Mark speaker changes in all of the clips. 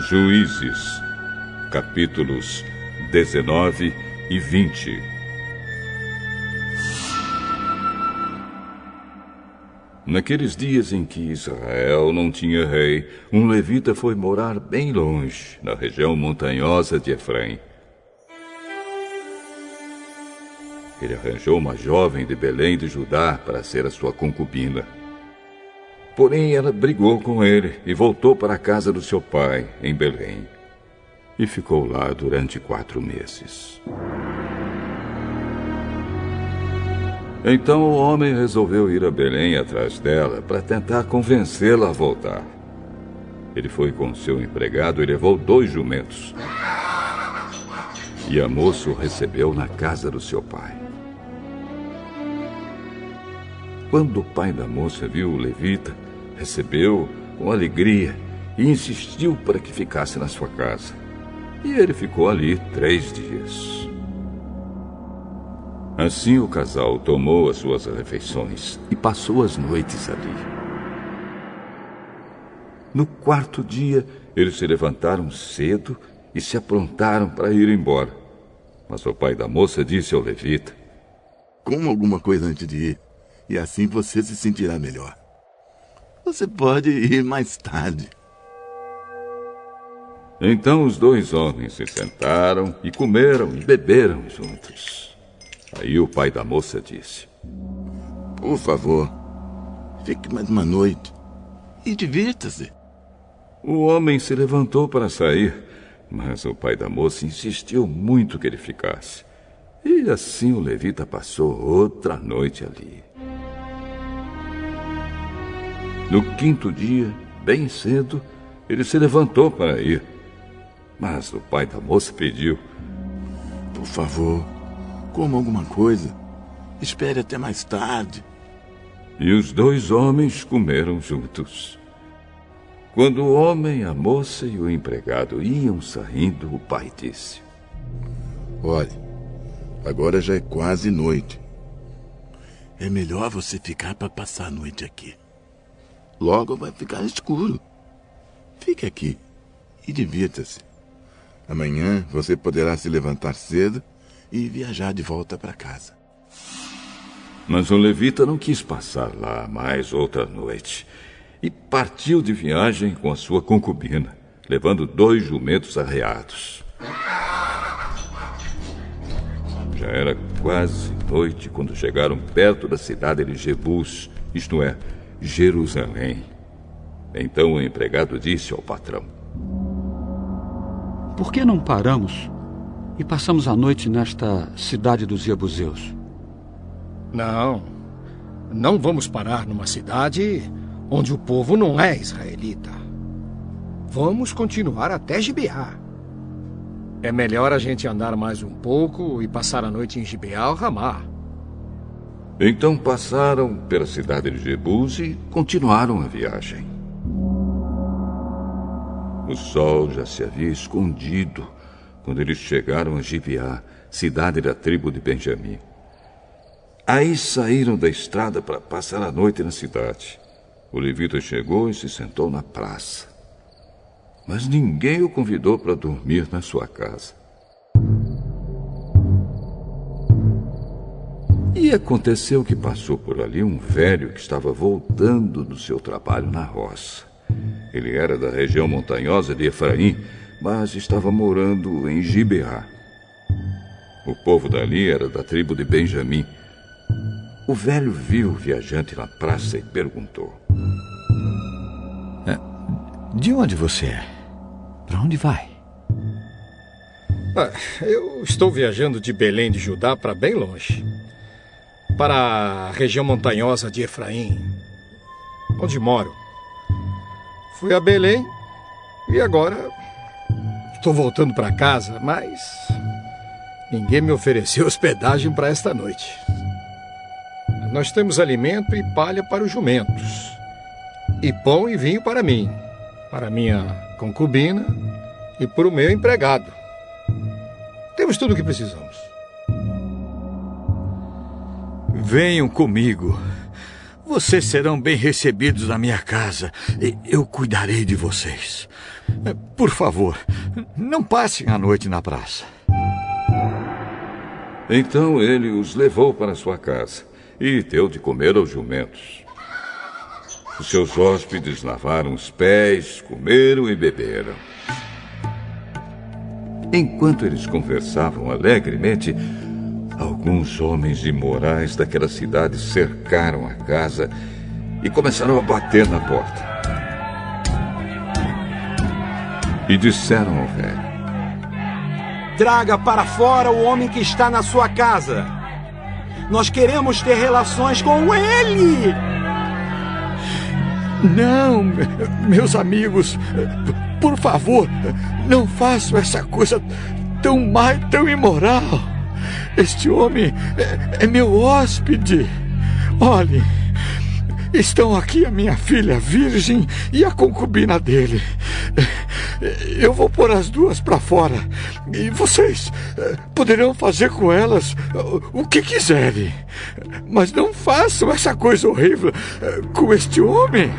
Speaker 1: Juízes, capítulos 19 e 20. Naqueles dias em que Israel não tinha rei, um levita foi morar bem longe, na região montanhosa de Efraim. Ele arranjou uma jovem de Belém de Judá para ser a sua concubina. Porém, ela brigou com ele e voltou para a casa do seu pai, em Belém. E ficou lá durante 4 meses. Então o homem resolveu ir a Belém atrás dela para tentar convencê-la a voltar. Ele foi com seu empregado e levou 2 jumentos. E a moça o recebeu na casa do seu pai. Quando o pai da moça viu o levita, recebeu com alegria e insistiu para que ficasse na sua casa. E ele ficou ali 3 dias. Assim o casal tomou as suas refeições e passou as noites ali. No 4º dia, eles se levantaram cedo e se aprontaram para ir embora. Mas o pai da moça disse ao levita:
Speaker 2: "Coma alguma coisa antes de ir, e assim você se sentirá melhor. Você pode ir mais tarde."
Speaker 1: Então os 2 homens se sentaram e comeram e beberam juntos. Aí o pai da moça disse:
Speaker 2: "Por favor, fique mais uma noite e divirta-se."
Speaker 1: O homem se levantou para sair, mas o pai da moça insistiu muito que ele ficasse. E assim o levita passou outra noite ali. No 5º dia, bem cedo, ele se levantou para ir. Mas o pai da moça pediu:
Speaker 2: "Por favor, coma alguma coisa. Espere até mais tarde."
Speaker 1: E os 2 homens comeram juntos. Quando o homem, a moça e o empregado iam saindo, o pai disse:
Speaker 2: "Olhe, agora já é quase noite. É melhor você ficar para passar a noite aqui. Logo vai ficar escuro. Fique aqui e divirta-se. Amanhã você poderá se levantar cedo e viajar de volta para casa."
Speaker 1: Mas o levita não quis passar lá mais outra noite e partiu de viagem com a sua concubina, levando 2 jumentos arreados. Já era quase noite quando chegaram perto da cidade de Jebus, isto é, Jerusalém. Então o empregado disse ao patrão:
Speaker 3: "Por que não paramos e passamos a noite nesta cidade dos Jebuseus?"
Speaker 4: Não vamos parar numa cidade onde o povo não é israelita. Vamos continuar até Gibeá. É melhor a gente andar mais um pouco e passar a noite em Gibeá ou Ramá."
Speaker 1: Então passaram pela cidade de Jebus e continuaram a viagem. O sol já se havia escondido quando eles chegaram a Gibeá, cidade da tribo de Benjamim. Aí saíram da estrada para passar a noite na cidade. O levita chegou e se sentou na praça. Mas ninguém o convidou para dormir na sua casa. E aconteceu que passou por ali um velho que estava voltando do seu trabalho na roça. Ele era da região montanhosa de Efraim, mas estava morando em Gibeá. O povo dali era da tribo de Benjamim. O velho viu o viajante na praça e perguntou:
Speaker 3: "De onde você é? Para onde vai?"
Speaker 4: Eu estou viajando de Belém de Judá para bem longe, para a região montanhosa de Efraim, onde moro. Fui a Belém e agora estou voltando para casa, mas ninguém me ofereceu hospedagem para esta noite. Nós temos alimento e palha para os jumentos, e pão e vinho para mim, para minha concubina e para o meu empregado. Temos tudo o que precisamos.
Speaker 5: "Venham comigo. Vocês serão bem recebidos na minha casa e eu cuidarei de vocês. Por favor, não passem a noite na praça.
Speaker 1: Então ele os levou para sua casa e deu de comer aos jumentos. Os seus hóspedes lavaram os pés, comeram e beberam. Enquanto eles conversavam alegremente, alguns homens imorais daquela cidade cercaram a casa e começaram a bater na porta. E disseram ao velho:
Speaker 6: traga para fora o homem que está na sua casa. Nós queremos ter relações com ele.
Speaker 5: Não, meus amigos, por favor, não façam essa coisa tão má e tão imoral. Este homem é meu hóspede. Olhem, estão aqui a minha filha virgem e a concubina dele. Eu vou pôr as duas para fora e vocês poderão fazer com elas o que quiserem. Mas não façam essa coisa horrível com este homem.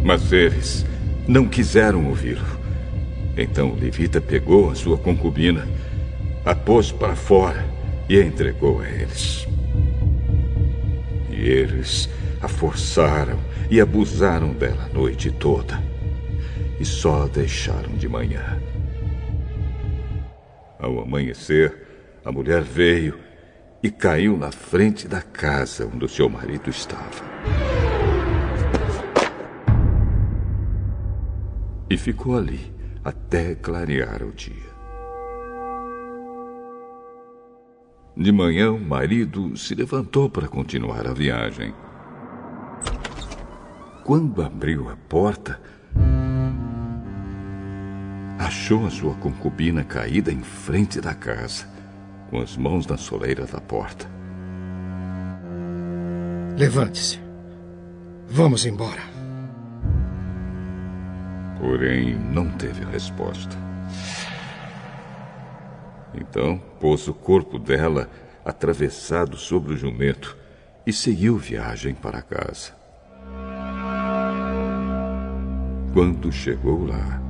Speaker 1: Mas eles não quiseram ouvi-lo. Então o levita pegou a sua concubina, a pôs para fora e a entregou a eles. E eles a forçaram e abusaram dela a noite toda. E só a deixaram de manhã. Ao amanhecer, a mulher veio e caiu na frente da casa onde o seu marido estava. E ficou ali até clarear o dia. De manhã, o marido se levantou para continuar a viagem. Quando abriu a porta, achou a sua concubina caída em frente da casa, com as mãos na soleira da porta.
Speaker 4: Levante-se. Vamos embora.
Speaker 1: Porém, não teve resposta. Então, pôs o corpo dela atravessado sobre o jumento e seguiu viagem para casa. Quando chegou lá,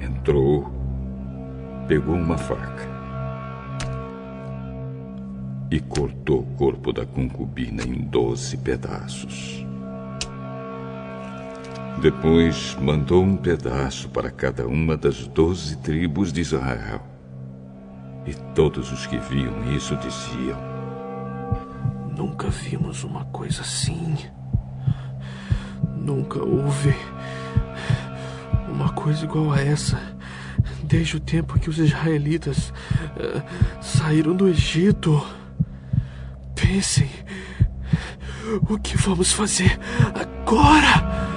Speaker 1: entrou, pegou uma faca e cortou o corpo da concubina em 12 pedaços. Depois mandou um pedaço para cada uma das 12 tribos de Israel. E todos os que viam isso diziam:
Speaker 7: nunca vimos uma coisa assim. Nunca houve uma coisa igual a essa desde o tempo que os israelitas saíram do Egito. Pensem, o que vamos fazer agora?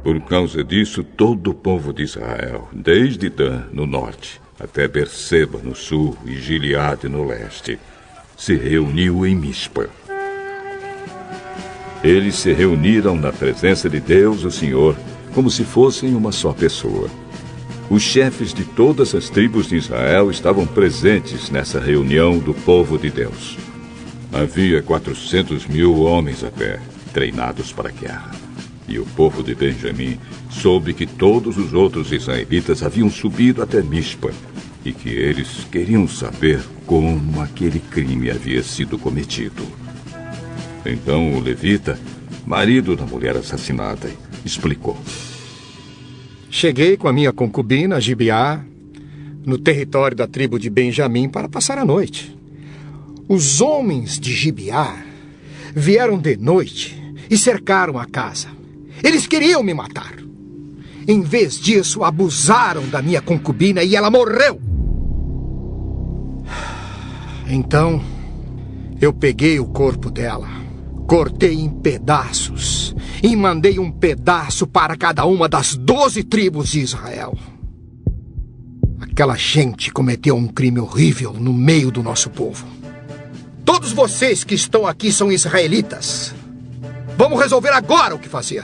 Speaker 1: Por causa disso, todo o povo de Israel, desde Dan, no norte, até Berseba, no sul, e Gileade, no leste, se reuniu em Mispa. Eles se reuniram na presença de Deus, o Senhor, como se fossem uma só pessoa. Os chefes de todas as tribos de Israel estavam presentes nessa reunião do povo de Deus. Havia 400.000 homens a pé, treinados para a guerra. E o povo de Benjamim soube que todos os outros israelitas haviam subido até Mispa e que eles queriam saber como aquele crime havia sido cometido. Então o levita, marido da mulher assassinada, explicou:
Speaker 4: cheguei com a minha concubina, Gibeá, no território da tribo de Benjamim para passar a noite. Os homens de Gibeá vieram de noite e cercaram a casa. Eles queriam me matar. Em vez disso, abusaram da minha concubina e ela morreu. Então, eu peguei o corpo dela, cortei em pedaços e mandei um pedaço para cada uma das 12 tribos de Israel. Aquela gente cometeu um crime horrível no meio do nosso povo. Todos vocês que estão aqui são israelitas. Vamos resolver agora o que fazer.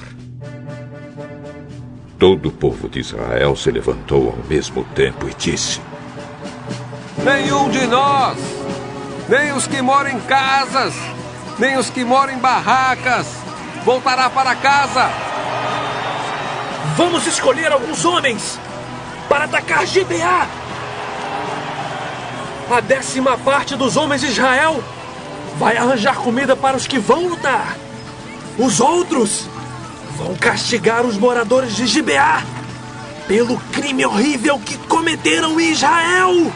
Speaker 1: Todo o povo de Israel se levantou ao mesmo tempo e disse:
Speaker 8: Nenhum de nós, nem os que moram em casas, nem os que moram em barracas, voltará para casa.
Speaker 9: Vamos escolher alguns homens para atacar Gibeá. A 10ª parte dos homens de Israel vai arranjar comida para os que vão lutar. Os outros vão castigar os moradores de Gibeá pelo crime horrível que cometeram em Israel.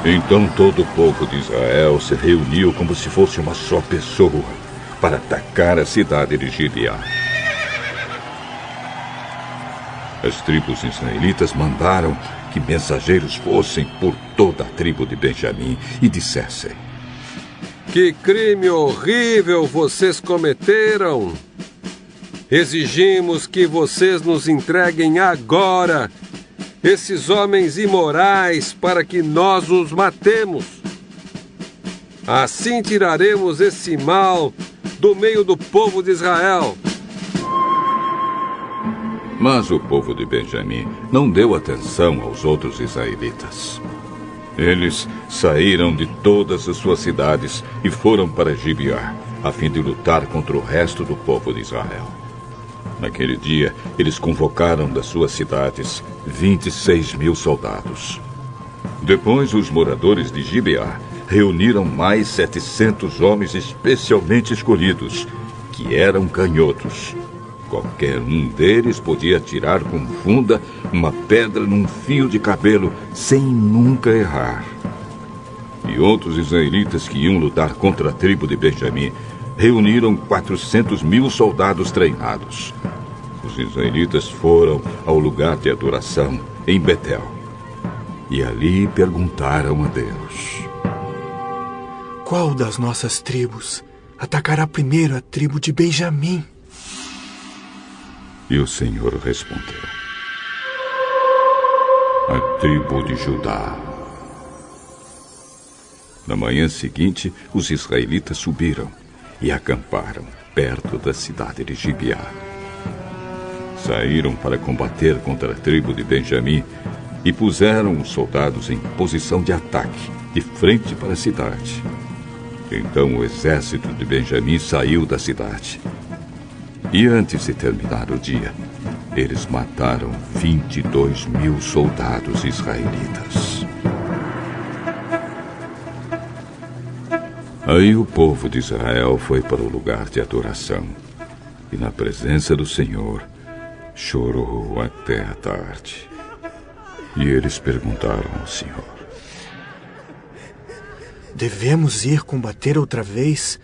Speaker 1: Então todo o povo de Israel se reuniu como se fosse uma só pessoa para atacar a cidade de Gibeá. As tribos israelitas mandaram que mensageiros fossem por toda a tribo de Benjamim e dissessem:
Speaker 8: Que crime horrível vocês cometeram! Exigimos que vocês nos entreguem agora esses homens imorais para que nós os matemos. Assim tiraremos esse mal do meio do povo de Israel.
Speaker 1: Mas o povo de Benjamim não deu atenção aos outros israelitas. Eles saíram de todas as suas cidades e foram para Gibeá, a fim de lutar contra o resto do povo de Israel. Naquele dia, eles convocaram das suas cidades 26.000 soldados. Depois, os moradores de Gibeá reuniram mais 700 homens especialmente escolhidos, que eram canhotos. Qualquer um deles podia atirar com funda uma pedra num fio de cabelo sem nunca errar. E outros israelitas que iam lutar contra a tribo de Benjamim reuniram 400.000 soldados treinados. Os israelitas foram ao lugar de adoração, em Betel, e ali perguntaram a Deus:
Speaker 7: Qual das nossas tribos atacará primeiro a tribo de Benjamim?
Speaker 1: E o Senhor respondeu: A tribo de Judá. Na manhã seguinte, os israelitas subiram e acamparam perto da cidade de Gibeá. Saíram para combater contra a tribo de Benjamim e puseram os soldados em posição de ataque, de frente para a cidade. Então o exército de Benjamim saiu da cidade. E antes de terminar o dia, eles mataram 22.000 soldados israelitas. Aí o povo de Israel foi para o lugar de adoração e, na presença do Senhor, chorou até a tarde. E eles perguntaram ao Senhor:
Speaker 7: Devemos ir combater outra vez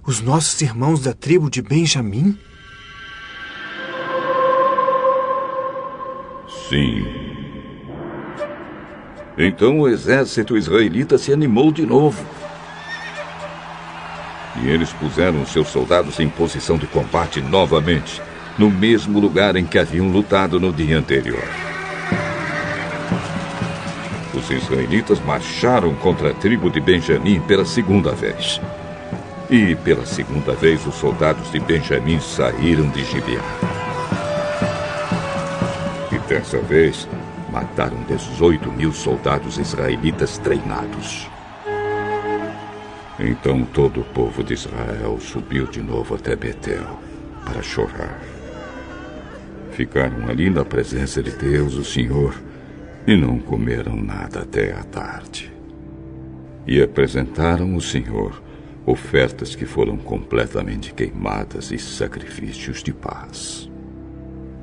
Speaker 7: os nossos irmãos da tribo de Benjamim?
Speaker 1: Sim. Então o exército israelita se animou de novo. E eles puseram seus soldados em posição de combate novamente, no mesmo lugar em que haviam lutado no dia anterior. Os israelitas marcharam contra a tribo de Benjamim pela segunda vez. E pela segunda vez os soldados de Benjamim saíram de Gibeá. E dessa vez mataram 18.000 soldados israelitas treinados. Então todo o povo de Israel subiu de novo até Betel para chorar. Ficaram ali na presença de Deus, o Senhor, e não comeram nada até a tarde. E apresentaram ao Senhor ofertas que foram completamente queimadas e sacrifícios de paz.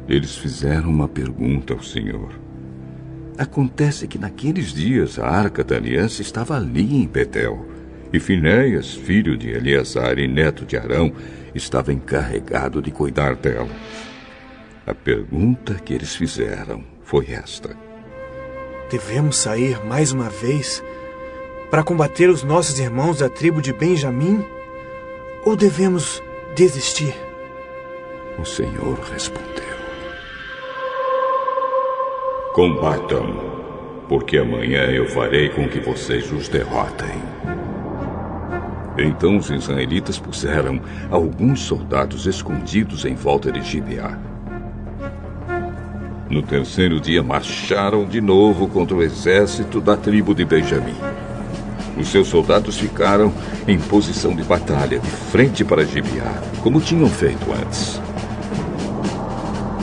Speaker 1: Eles fizeram uma pergunta ao Senhor. Acontece que naqueles dias a Arca da Aliança estava ali em Betel, e Finéias, filho de Eleazar e neto de Arão, estava encarregado de cuidar dela. A pergunta que eles fizeram foi esta:
Speaker 7: Devemos sair mais uma vez para combater os nossos irmãos da tribo de Benjamim? Ou devemos desistir?
Speaker 1: O Senhor respondeu: Combatam, porque amanhã eu farei com que vocês os derrotem. Então os israelitas puseram alguns soldados escondidos em volta de Gibeá. No terceiro dia, marcharam de novo contra o exército da tribo de Benjamim. Os seus soldados ficaram em posição de batalha, de frente para Gibeá, como tinham feito antes.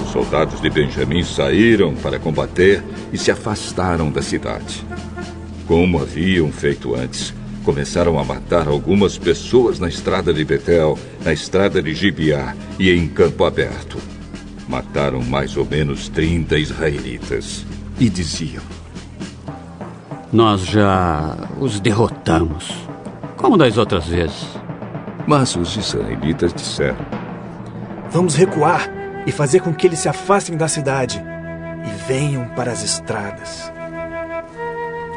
Speaker 1: Os soldados de Benjamim saíram para combater e se afastaram da cidade. Como haviam feito antes, começaram a matar algumas pessoas na estrada de Betel, na estrada de Gibeá e em campo aberto. Mataram mais ou menos 30 israelitas. E diziam:
Speaker 3: nós já os derrotamos, como das outras vezes.
Speaker 1: Mas os israelitas disseram:
Speaker 7: vamos recuar e fazer com que eles se afastem da cidade e venham para as estradas.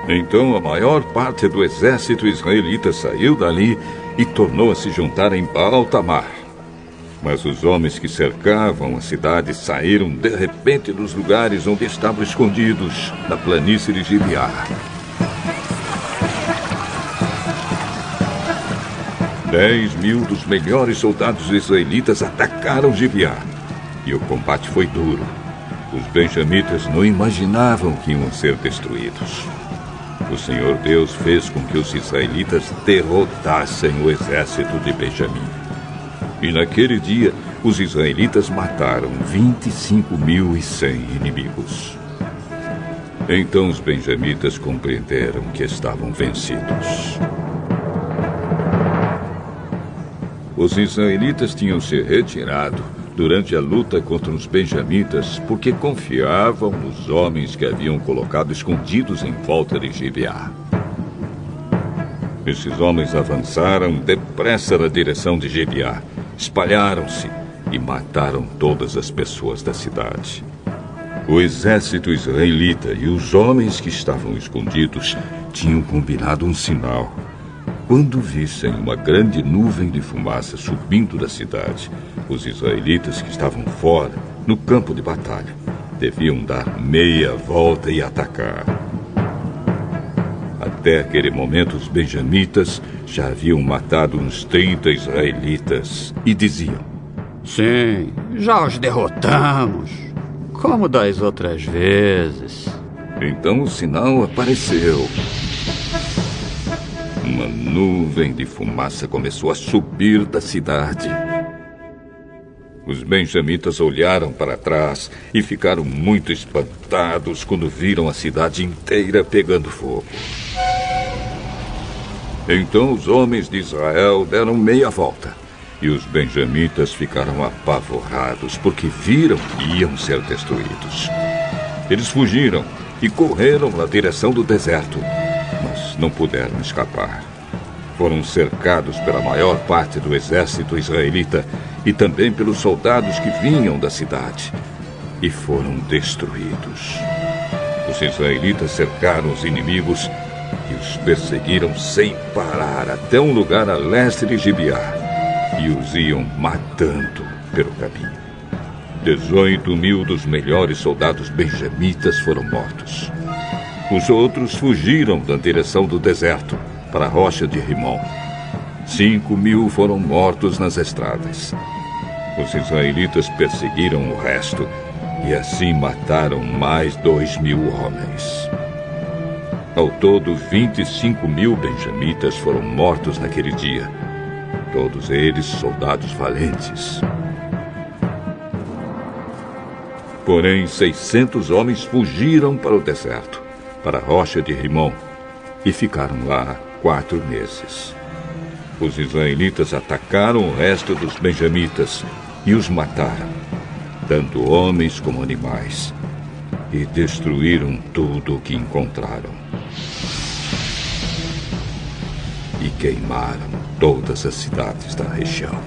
Speaker 1: Então a maior parte do exército israelita saiu dali e tornou a se juntar em Baal-Tamar. Mas os homens que cercavam a cidade saíram de repente dos lugares onde estavam escondidos, na planície de Gibeá. 10.000 dos melhores soldados israelitas atacaram Gibeá. E o combate foi duro. Os benjamitas não imaginavam que iam ser destruídos. O Senhor Deus fez com que os israelitas derrotassem o exército de Benjamim. E naquele dia, os israelitas mataram 25.100 inimigos. Então os benjamitas compreenderam que estavam vencidos. Os israelitas tinham se retirado durante a luta contra os benjamitas porque confiavam nos homens que haviam colocado escondidos em volta de Gibeá. Esses homens avançaram depressa na direção de Gibeá, espalharam-se e mataram todas as pessoas da cidade. O exército israelita e os homens que estavam escondidos tinham combinado um sinal. Quando vissem uma grande nuvem de fumaça subindo da cidade, os israelitas que estavam fora, no campo de batalha, deviam dar meia volta e atacar. Até aquele momento, os benjamitas já haviam matado uns 30 israelitas e diziam:
Speaker 3: sim, já os derrotamos, como das outras vezes.
Speaker 1: Então o sinal apareceu. Uma nuvem de fumaça começou a subir da cidade. Os benjamitas olharam para trás e ficaram muito espantados quando viram a cidade inteira pegando fogo. Então os homens de Israel deram meia volta e os benjamitas ficaram apavorados porque viram que iam ser destruídos. Eles fugiram e correram na direção do deserto, mas não puderam escapar. Foram cercados pela maior parte do exército israelita e também pelos soldados que vinham da cidade, e foram destruídos. Os israelitas cercaram os inimigos e os perseguiram sem parar até um lugar a leste de Gibeá, e os iam matando pelo caminho. 18.000 dos melhores soldados benjamitas foram mortos. Os outros fugiram da direção do deserto, para a rocha de Rimon. 5.000 foram mortos nas estradas. Os israelitas perseguiram o resto e assim mataram mais 2.000 homens. Ao todo, 25.000 benjamitas foram mortos naquele dia. Todos eles soldados valentes. Porém, 600 homens fugiram para o deserto, para a rocha de Rimon, e ficaram lá 4 meses. Os israelitas atacaram o resto dos benjamitas e os mataram, tanto homens como animais, e destruíram tudo o que encontraram. E queimaram todas as cidades da região.